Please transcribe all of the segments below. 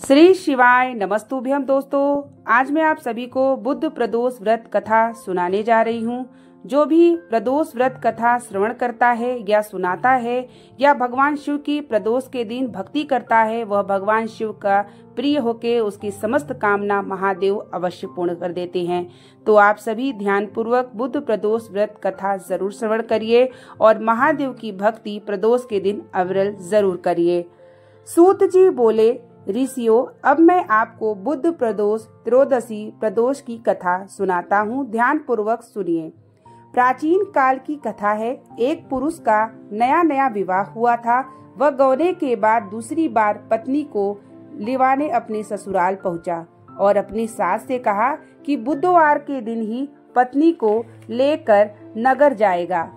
श्री शिवाय नमस्तुभ्यम। दोस्तों, आज मैं आप सभी को बुद्ध प्रदोष व्रत कथा सुनाने जा रही हूँ। जो भी प्रदोष व्रत कथा श्रवण करता है या सुनाता है या भगवान शिव की प्रदोष के दिन भक्ति करता है, वह भगवान शिव का प्रिय होके उसकी समस्त कामना महादेव अवश्य पूर्ण कर देते हैं। तो आप सभी ध्यान पूर्वक बुद्ध प्रदोष व्रत कथा जरूर श्रवण करिए और महादेव की भक्ति प्रदोष के दिन अविरल जरूर करिए। सूत जी बोले, ऋषियों, अब मैं आपको बुद्ध प्रदोष त्रयोदशी प्रदोष की कथा सुनाता हूँ, ध्यान पूर्वक सुनिए। प्राचीन काल की कथा है। एक पुरुष का नया नया विवाह हुआ था। वह गौने के बाद दूसरी बार पत्नी को लिवाने अपने ससुराल पहुंचा और अपनी सास से कहा कि बुधवार के दिन ही पत्नी को लेकर नगर जाएगा।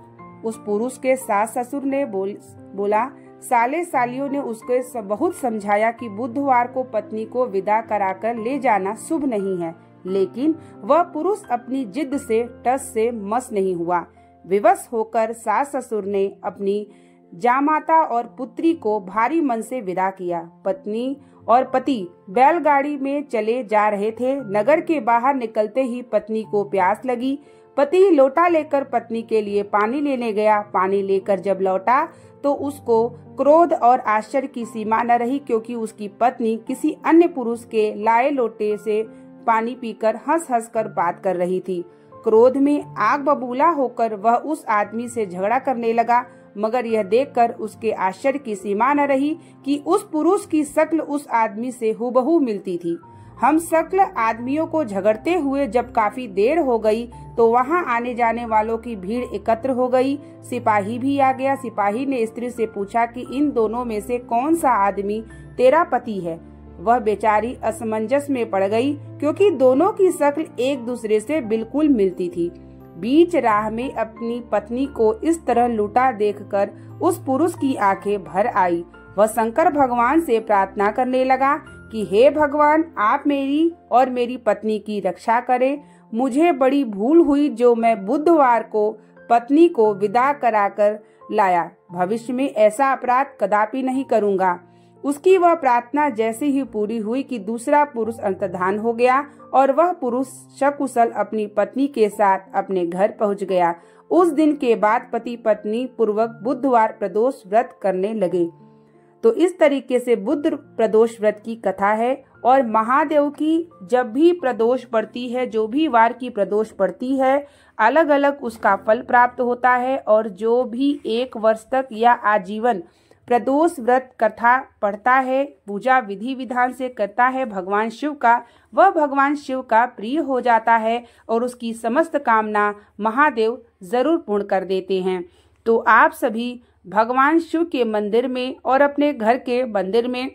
उस पुरुष के सास ससुर ने बोला, साले सालियों ने उसको बहुत समझाया कि बुधवार को पत्नी को विदा कराकर ले जाना शुभ नहीं है, लेकिन वह पुरुष अपनी जिद से टस से मस नहीं हुआ। विवश होकर सास ससुर ने अपनी जामाता और पुत्री को भारी मन से विदा किया। पत्नी और पति बैलगाड़ी में चले जा रहे थे। नगर के बाहर निकलते ही पत्नी को प्यास लगी। पति लोटा लेकर पत्नी के लिए पानी लेने गया। पानी लेकर जब लौटा तो उसको क्रोध और आश्चर्य की सीमा न रही, क्योंकि उसकी पत्नी किसी अन्य पुरुष के लाए लोटे से पानी पीकर हंस हंस कर बात कर रही थी। क्रोध में आग बबूला होकर वह उस आदमी से झगड़ा करने लगा, मगर यह देखकर उसके आश्चर्य की सीमा न रही कि उस पुरुष की शक्ल उस आदमी से हुबहू मिलती थी। हम शक्ल आदमियों को झगड़ते हुए जब काफी देर हो गई तो वहां आने जाने वालों की भीड़ एकत्र हो गई। सिपाही भी आ गया। सिपाही ने स्त्री से पूछा कि इन दोनों में से कौन सा आदमी तेरा पति है। वह बेचारी असमंजस में पड़ गई, क्योंकि दोनों की शक्ल एक दूसरे से बिल्कुल मिलती थी। बीच राह में अपनी पत्नी को इस तरह लूटा देखकर उस पुरुष की आंखें भर आई। वह शंकर भगवान से प्रार्थना करने लगा कि हे भगवान, आप मेरी और मेरी पत्नी की रक्षा करें। मुझे बड़ी भूल हुई जो मैं बुधवार को पत्नी को विदा कराकर लाया। भविष्य में ऐसा अपराध कदापि नहीं करूंगा। उसकी वह प्रार्थना जैसे ही पूरी हुई कि दूसरा पुरुष अंतर्धान हो गया और वह पुरुष सकुशल अपनी पत्नी के साथ अपने घर पहुंच गया। उस दिन के बाद पति पत्नी पूर्वक बुधवार प्रदोष व्रत करने लगे। तो इस तरीके से बुद्ध प्रदोष व्रत की कथा है। और महादेव की जब भी प्रदोष पड़ती है, जो भी वार की प्रदोष पड़ती है, अलग अलग उसका फल प्राप्त होता है। और जो भी 1 वर्ष तक या आजीवन प्रदोष व्रत कथा पढ़ता है, पूजा विधि विधान से करता है भगवान शिव का, वह भगवान शिव का प्रिय हो जाता है और उसकी समस्त कामना महादेव जरूर पूर्ण कर देते हैं। तो आप सभी भगवान शिव के मंदिर में और अपने घर के मंदिर में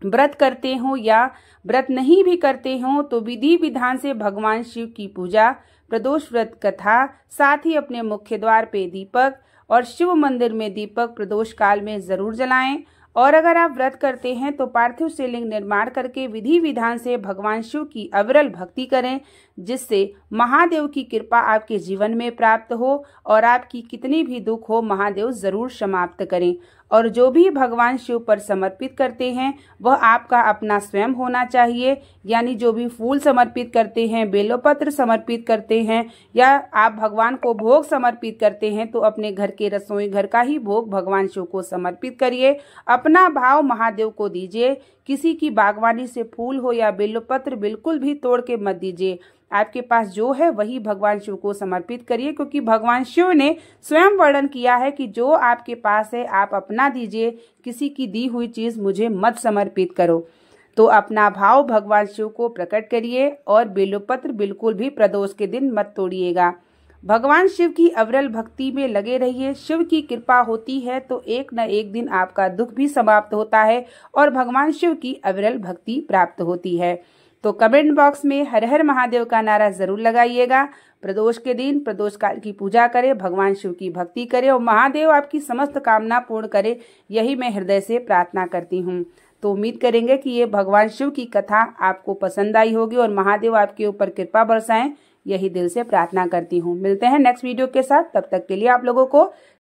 व्रत करते हो या व्रत नहीं भी करते हो तो विधि विधान से भगवान शिव की पूजा, प्रदोष व्रत कथा, साथ ही अपने मुख्य द्वार पे दीपक और शिव मंदिर में दीपक प्रदोष काल में जरूर जलाएं। और अगर आप व्रत करते हैं तो पार्थिव शिवलिंग निर्माण करके विधि विधान से भगवान शिव की अविरल भक्ति करें, जिससे महादेव की कृपा आपके जीवन में प्राप्त हो और आपकी कितनी भी दुख हो महादेव जरूर समाप्त करें। और जो भी भगवान शिव पर समर्पित करते हैं वह आपका अपना स्वयं होना चाहिए। यानी जो भी फूल समर्पित करते हैं, बेलोपत्र समर्पित करते हैं या आप भगवान को भोग समर्पित करते हैं तो अपने घर के रसोई घर का ही भोग भगवान शिव को समर्पित करिए। अपना भाव महादेव को दीजिए। किसी की बागवानी से फूल हो या बेलोपत्र बिल्कुल भी तोड़ के मत दीजिए। आपके पास जो है वही भगवान शिव को समर्पित करिए, क्योंकि भगवान शिव ने स्वयं वर्णन किया है कि जो आपके पास है आप अपना दीजिए, किसी की दी हुई चीज मुझे मत समर्पित करो। तो अपना भाव भगवान शिव को प्रकट करिए और बेलोपत्र बिल्कुल भी प्रदोष के दिन मत तोड़िएगा। भगवान शिव की अविरल भक्ति में लगे रहिए। शिव की कृपा होती है तो एक न एक दिन आपका दुख भी समाप्त होता है और भगवान शिव की अविरल भक्ति प्राप्त होती है। तो कमेंट बॉक्स में हर हर महादेव का नारा जरूर लगाइएगा। प्रदोष के दिन प्रदोष काल की पूजा करें, भगवान शिव की भक्ति करें और महादेव आपकी समस्त कामना पूर्ण करे, यही मैं हृदय से प्रार्थना करती हूँ। तो उम्मीद करेंगे कि ये भगवान शिव की कथा आपको पसंद आई होगी और महादेव आपके ऊपर कृपा बरसाएं, यही दिल से प्रार्थना करती हूँ। मिलते हैं नेक्स्ट वीडियो के साथ, तब तक के लिए आप लोगों को